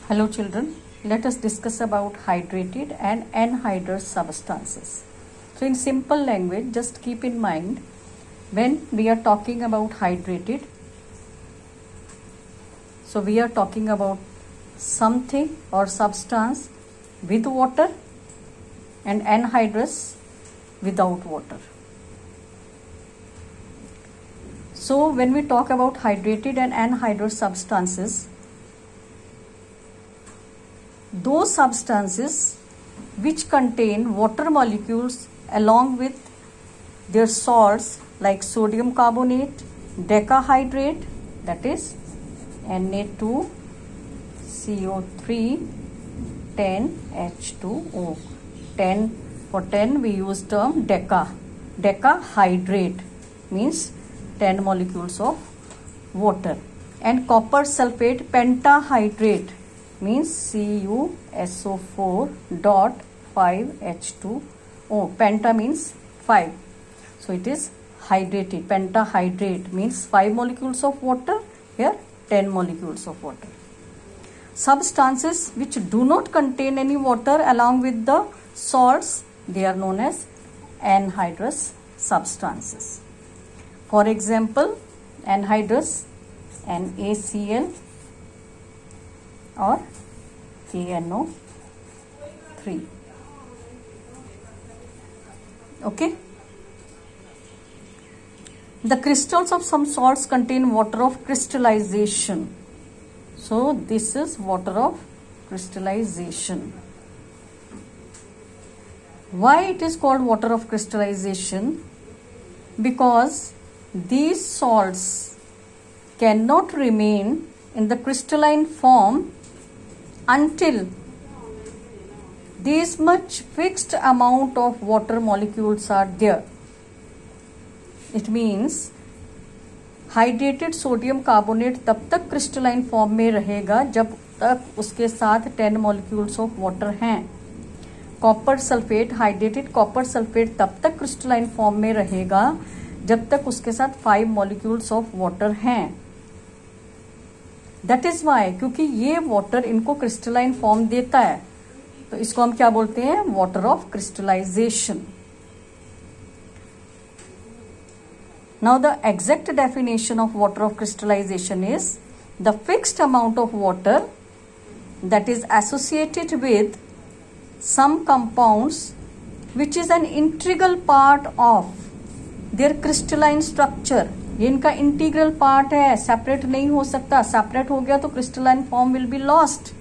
Hello children, let us discuss about hydrated and anhydrous substances. So in simple language, just keep in mind when we are talking about hydrated, so we are talking about something or substance with water and anhydrous without water. So when we talk about hydrated and anhydrous substances, those substances which contain water molecules along with their salts like sodium carbonate, decahydrate, that is Na2CO3 10H2O. 10 for 10 we use term decahydrate means 10 molecules of water, and copper sulfate pentahydrate means CuSO4.5H2O. Penta means 5. So it is hydrated. Pentahydrate means 5 molecules of water. Here 10 molecules of water. Substances which do not contain any water along with the salts, they are known as anhydrous substances. For example, anhydrous NaCl or KNO3. Okay. The crystals of some salts contain water of crystallization. So this is water of crystallization. Why it is called water of crystallization? Because these salts cannot remain in the crystalline form until this much fixed amount of water molecules are there. It means hydrated sodium carbonate तब तक crystalline form में रहेगा जब तक उसके साथ 10 molecules of water हैं. Copper sulphate, hydrated copper sulphate तब तक क्रिस्टलाइन फॉर्म में रहेगा जब तक उसके साथ 5 मॉलिक्यूल्स ऑफ वाटर हैं. दैट इज वाई, क्योंकि ये वाटर इनको क्रिस्टलाइन फॉर्म देता है, तो इसको हम क्या बोलते हैं? Water of crystallisation. Now the exact definition of water of crystallization is the fixed amount of water that is associated with some compounds which is an integral part of their crystalline structure. ये इनका integral part है, separate नहीं हो सकता. Separate हो गया तो crystalline form will be lost.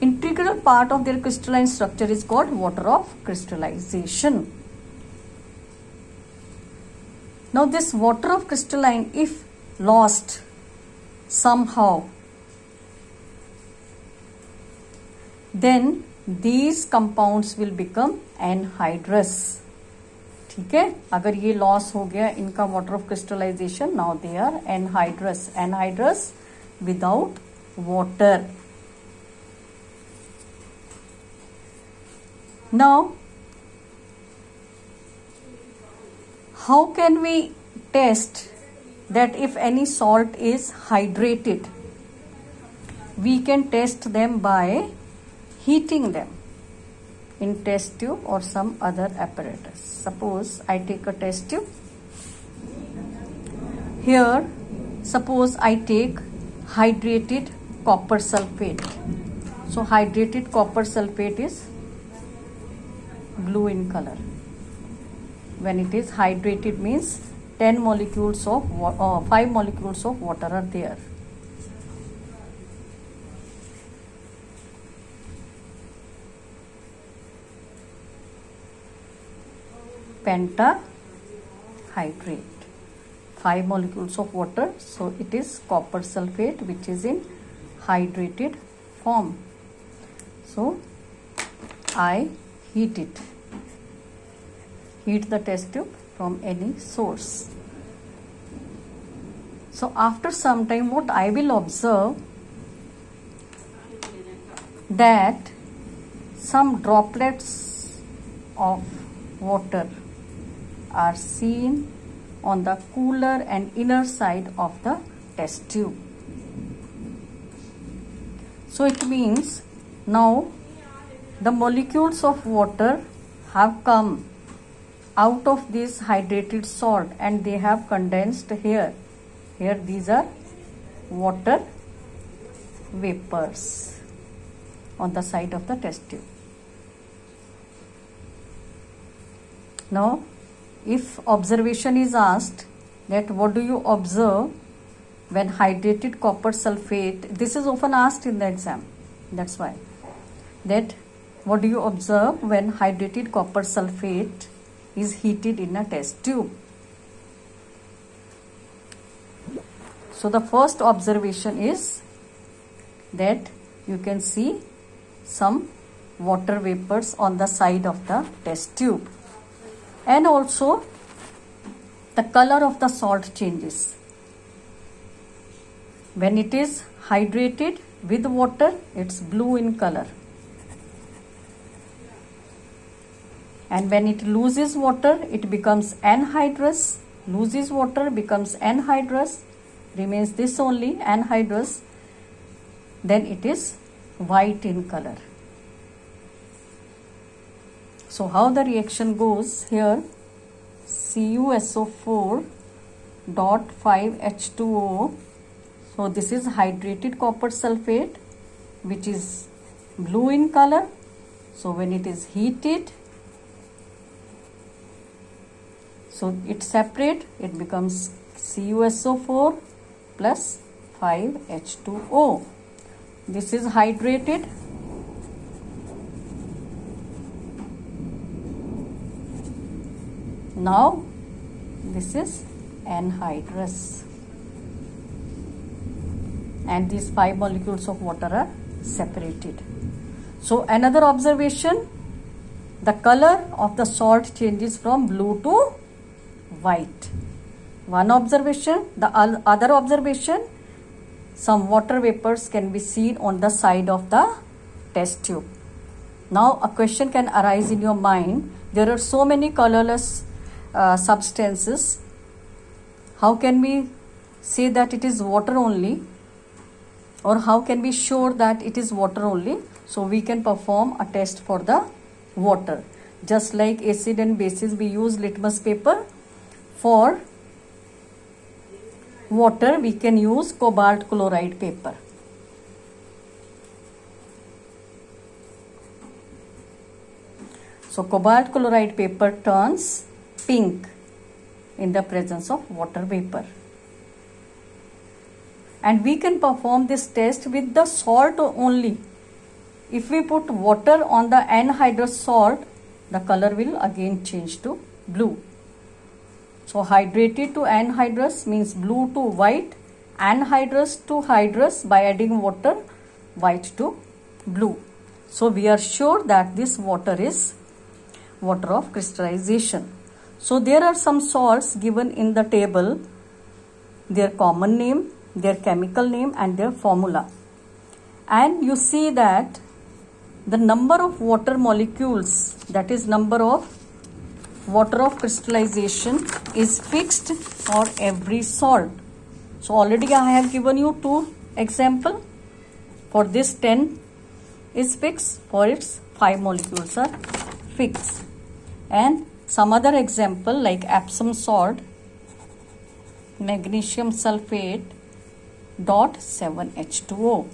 Integral part of their crystalline structure is called water of crystallisation. Now this water of crystalline, if lost somehow, then these compounds will become anhydrous. ठीक है, अगर ये loss हो गया इनका water of crystallisation, now they are anhydrous. Anhydrous without water. Now how can we test that if any salt is hydrated? We can test them by heating them in test tube or some other apparatus. Suppose I take a test tube. Here, suppose I take hydrated copper sulfate. So hydrated copper sulfate is blue in color. When it is hydrated means 10 molecules of 5 molecules of water are there. Pentahydrate, 5 molecules of water, so it is copper sulfate which is in hydrated form. So I heat it. Heat the test tube from any source. So after some time what I will observe that some droplets of water are seen on the cooler and inner side of the test tube. So it means now the molecules of water have come out of this hydrated salt and they have condensed here. Here these are water vapors on the side of the test tube. Now if observation is asked that what do you observe when hydrated copper sulfate, this is often asked in the exam, that's why, that what do you observe when hydrated copper sulfate is heated in a test tube? So the first observation is that you can see some water vapors on the side of the test tube, and also the color of the salt changes. When it is hydrated with water, it's blue in color, and when it loses water, it becomes anhydrous. Loses water, becomes anhydrous, remains this only, anhydrous. Then it is white in color. So how the reaction goes here? CuSO4 dot 5H2O. So this is hydrated copper sulfate, which is blue in color. So when it is heated, so it separates, it becomes CuSO4 plus 5H2O. This is hydrated. Now this is anhydrous, and these 5 molecules of water are separated. So another observation, the color of the salt changes from blue to white. One observation. The other observation, some water vapors can be seen on the side of the test tube. Now a question can arise in your mind. There are so many colorless substances. How can we say that it is water only, or how can we sure that it is water only? So we can perform a test for the water. Just like acid and bases, we use litmus paper. For water, we can use cobalt chloride paper. So cobalt chloride paper turns pink in the presence of water vapor. And we can perform this test with the salt only. If we put water on the anhydrous salt, the color will again change to blue. So hydrated to anhydrous means blue to white, anhydrous to hydrous by adding water, white to blue. So we are sure that this water is water of crystallization. So there are some salts given in the table, their common name, their chemical name and their formula. And you see that the number of water molecules, that is number of water of crystallization, is fixed for every salt. So already I have given you 2 examples. For this 10 is fixed, for its 5 molecules are fixed. And some other example like Epsom salt, magnesium sulfate dot 7H2O.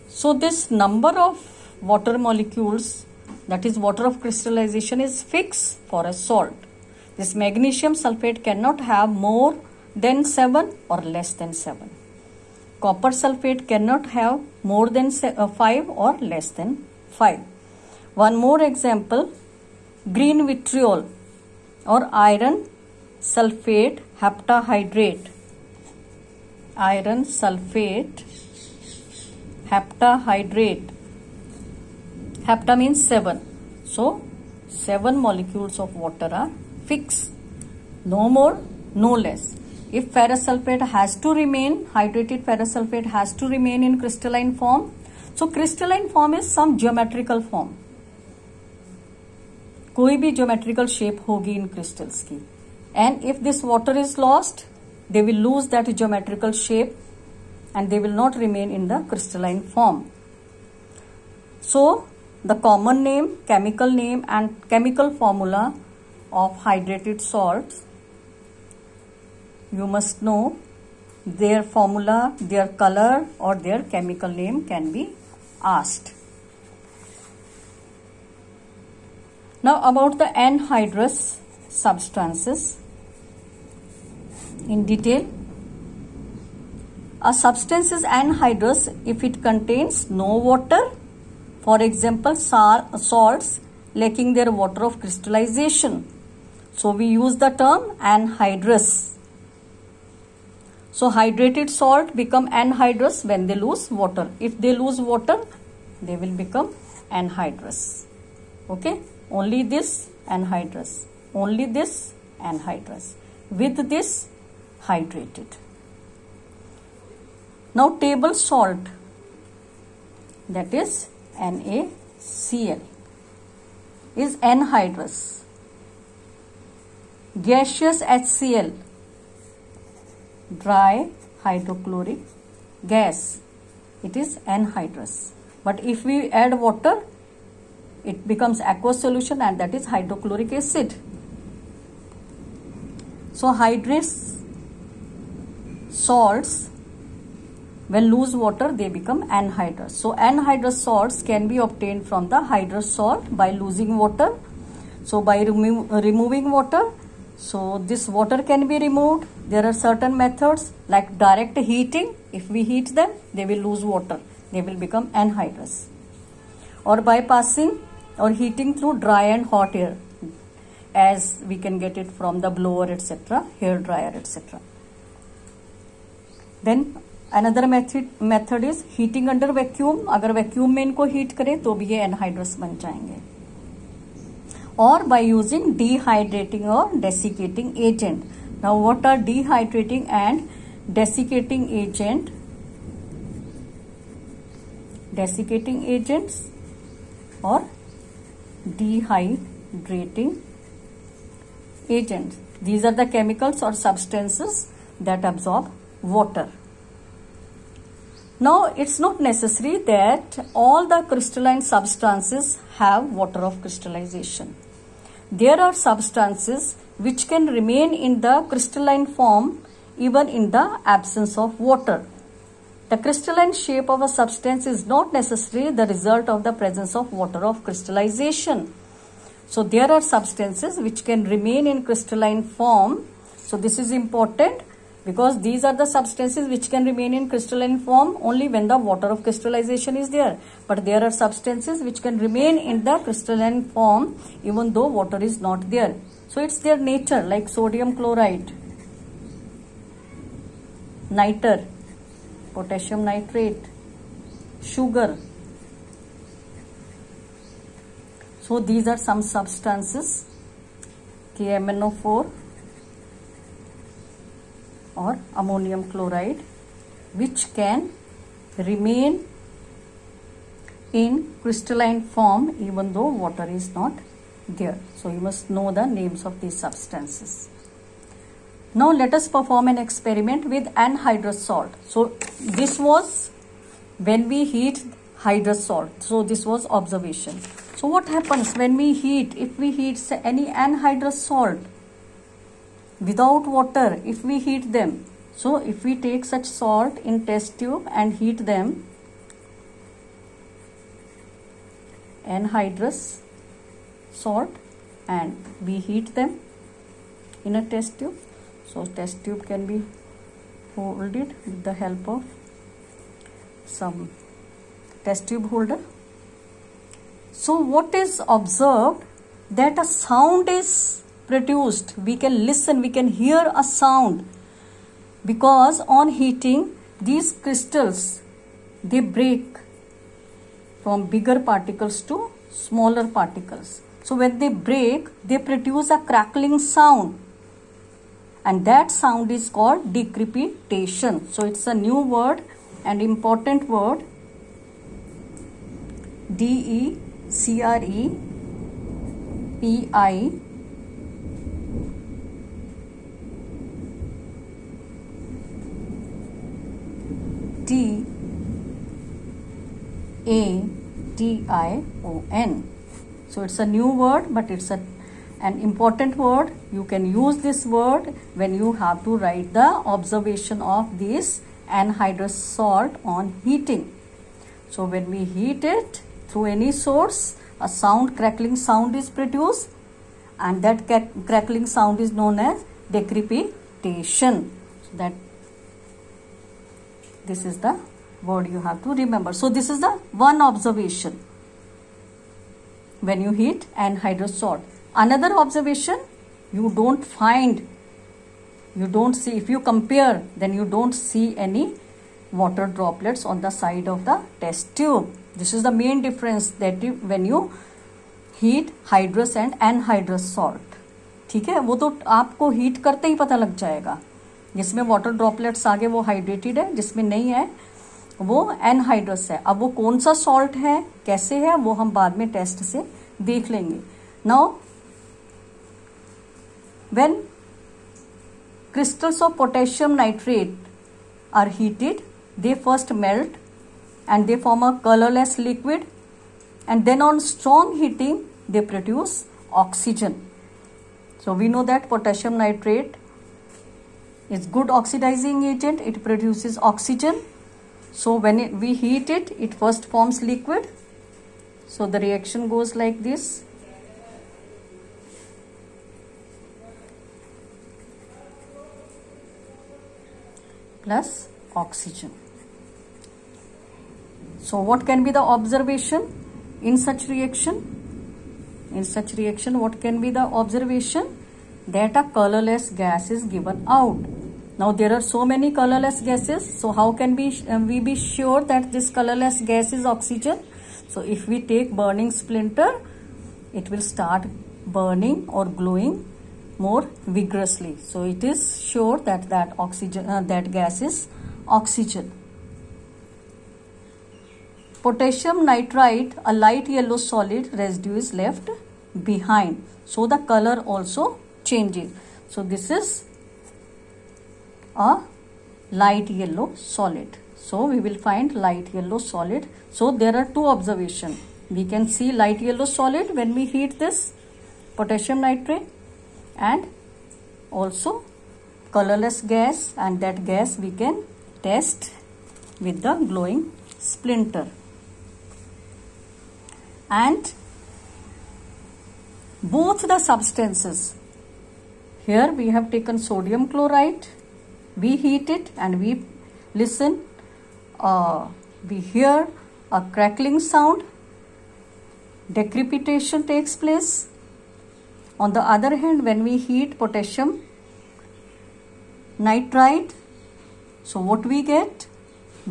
So this number of water molecules, that is water of crystallization, is fixed for a salt. This magnesium sulfate cannot have more than 7 or less than 7. Copper sulfate cannot have more than 5 or less than 5. One more example, green vitriol or iron sulfate heptahydrate. Iron sulfate heptahydrate. Hepta means 7. So 7 molecules of water are fixed. No more, no less. If ferrous sulfate has to remain, hydrated ferrous sulfate has to remain in crystalline form. So crystalline form is some geometrical form. कोई भी geometrical shape होगी in crystals की. And if this water is lost, they will lose that geometrical shape and they will not remain in the crystalline form. So the common name, chemical name and chemical formula of hydrated salts, you must know their formula, their color or their chemical name can be asked. Now about the anhydrous substances in detail. A substance is anhydrous if it contains no water. For example, salts lacking their water of crystallization. So we use the term anhydrous. So hydrated salt become anhydrous when they lose water. If they lose water, they will become anhydrous. Okay, only this anhydrous, only this anhydrous, with this hydrated. Now table salt, that is NaCl, is anhydrous. Gaseous HCl, dry hydrochloric gas, it is anhydrous. But if we add water, it becomes aqueous solution, and that is hydrochloric acid. So hydrates salts, when lose water, they become anhydrous. So anhydrous salts can be obtained from the hydrous salt by losing water. So by removing water, so this water can be removed. There are certain methods like direct heating. If we heat them, they will lose water. They will become anhydrous. Or by passing or heating through dry and hot air, as we can get it from the blower, etc., hair dryer, etc. Then another method is heating under vacuum. अगर vacuum में इनको heat करें तो भी ये anhydrous बन जाएंगे. Or by using dehydrating or desiccating agent. Now what are dehydrating and desiccating agent? Desiccating agents or dehydrating agents. These are the chemicals or substances that absorb water. Now it's not necessary that all the crystalline substances have water of crystallization. There are substances which can remain in the crystalline form even in the absence of water. The crystalline shape of a substance is not necessarily the result of the presence of water of crystallization. So there are substances which can remain in crystalline form. So this is important, because these are the substances which can remain in crystalline form only when the water of crystallization is there. But there are substances which can remain in the crystalline form even though water is not there. So it's their nature, like sodium chloride, niter, potassium nitrate, sugar. So these are some substances, KMnO4 or ammonium chloride, which can remain in crystalline form even though water is not there. So you must know the names of these substances. Now let us perform an experiment with anhydrous salt. So this was when we heat hydrous salt. So this was observation. So what happens when we heat? If we heat any anhydrous salt without water, if we heat them, so if we take such salt in test tube and heat them, anhydrous salt, and we heat them in a test tube. So test tube can be folded with the help of some test tube holder. So what is observed, that a sound is produced. We can listen, we can hear a sound, because on heating these crystals, they break from bigger particles to smaller particles. So when they break, they produce a crackling sound, and that sound is called decrepitation. So it's a new word and important word, ation. So it's a new word, but it's an important word. You can use this word when you have to write the observation of this anhydrous salt on heating. So when we heat it through any source, a crackling sound is produced, and that crackling sound is known as decrepitation. So that this is the word you have to remember. So this is the one observation when you heat anhydrous salt. Another observation, you don't see, if you compare, then you don't see any water droplets on the side of the test tube. This is the main difference that when you heat hydrous and anhydrous salt. ठीक है, वो तो आपको heat करते ही पता लग जाएगा. जिसमें वाटर ड्रॉपलेट्स आगे वो हाइड्रेटेड है, जिसमें नहीं है वो एनहाइड्रस है. अब वो कौन सा सॉल्ट है, कैसे है, वो हम बाद में टेस्ट से देख लेंगे. Now when crystals of potassium nitrate are heated, they first melt and they form a colorless liquid, and then on strong heating they produce oxygen. So we know that potassium nitrate is good oxidizing agent. It produces oxygen. So when we heat it, it first forms liquid. So the reaction goes like this. Plus oxygen. So what can be the observation in such reaction? In such reaction, what can be the observation? That a colorless gas is given out. Now there are so many colorless gases. So how can we be sure that this colorless gas is oxygen? So if we take burning splinter, it will start burning or glowing more vigorously. So it is sure that that gas is oxygen. Potassium nitrite, a light yellow solid residue is left behind. So the color also changes. So this is a light yellow solid. So we will find light yellow solid. So there are two observations. We can see light yellow solid when we heat this potassium nitrate, and also colorless gas, and that gas we can test with the glowing splinter. And both the substances, here we have taken sodium chloride, we heat it and we listen, we hear a crackling sound, decrepitation takes place. On the other hand, when we heat potassium nitrite, so what we get?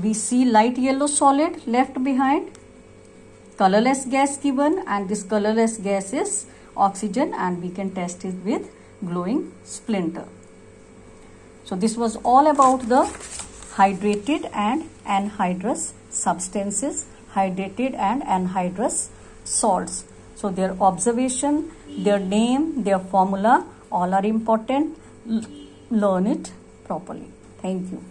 We see light yellow solid left behind, colorless gas given, and this colorless gas is oxygen, and we can test it with glowing splinter. So this was all about the hydrated and anhydrous substances, hydrated and anhydrous salts. So their observation, their name, their formula, all are important. Learn it properly. Thank you.